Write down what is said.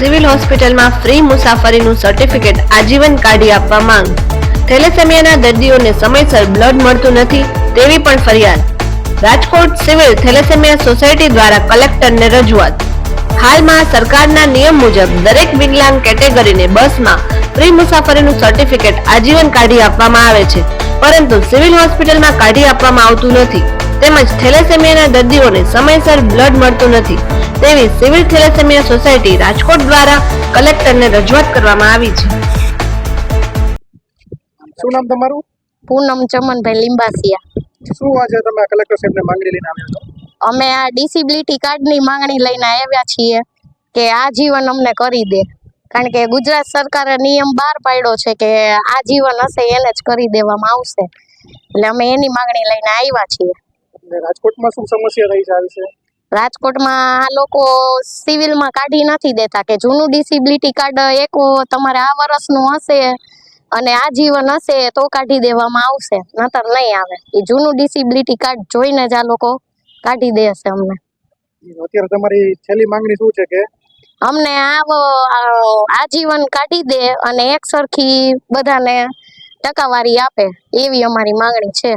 Civil હોસ્પિટલમાં free મુસાફરીનું certificate આજીવન કાઢી આપવા માંગ. થેલેસેમિયાના દર્દીઓને સમયસર બ્લડ મળતું નથી તેવી પણ ફરિયાદ. રાજકોટ સિવિલ થેલેસેમિયા સોસાયટી દ્વારા કલેક્ટરને રજૂઆત. હાલમાં સરકારના નિયમ મુજબ દરેક વિકલાંગ કેટેગરીને બસમાં ફ્રી મુસાફરીનું સર્ટિફિકેટ આજીવન કાઢી આપવામાં આવે છે, પરંતુ સિવિલ હોસ્પિટલમાં કાઢી આપવામાં આવતું નથી. તેમજ થેલેસેમિયાના દર્દીઓને સમયસર બ્લડ મળતું નથી તેવી સિવિલ થેલેસેમિયા સોસાયટી રાજકોટ દ્વારા કલેક્ટરને રજૂઆત કરવામાં આવી છે. શું નામ તમારું? પૂનમ ચમનભાઈ લીંબાસિયા. શું આજે તમે કલેક્ટર સાહેબને માંગણી લઈને આવ્યા છો? અમે આ ડિસેબિલિટી કાર્ડની માંગણી લઈને આવ્યા છીએ કે આજીવન અમને કરી દે, કારણ કે ગુજરાત સરકારે નિયમ બહાર પાડ્યો છે કે આજીવન હશે એને જ કરી દેવામાં આવશે, એટલે અમે એની માંગણી લઈને આવ્યા છીએ. રાજકોટમાં શું સમસ્યા રહી છે આ વિશે? રાજકોટમાં આ લોકો સિવિલમાં કાઢી નથી દેતા કે જૂનું ડિસેબિલિટી કાર્ડ એક તમારે આ વર્ષનું હશે અને આજીવન હશે તો કાઢી દેવામાં આવશે, નતર નહીં આવે. એ જૂનું ડિસેબિલિટી કાર્ડ જોઈને જ આ લોકો કાઢી દેશે અમને. અત્યારે તમારી છેલ્લી માંગણી શું છે? કે અમને આજીવન કાઢી દે અને એક સરખી બધાને ટકાવારી આપે એવી અમારી માંગણી છે.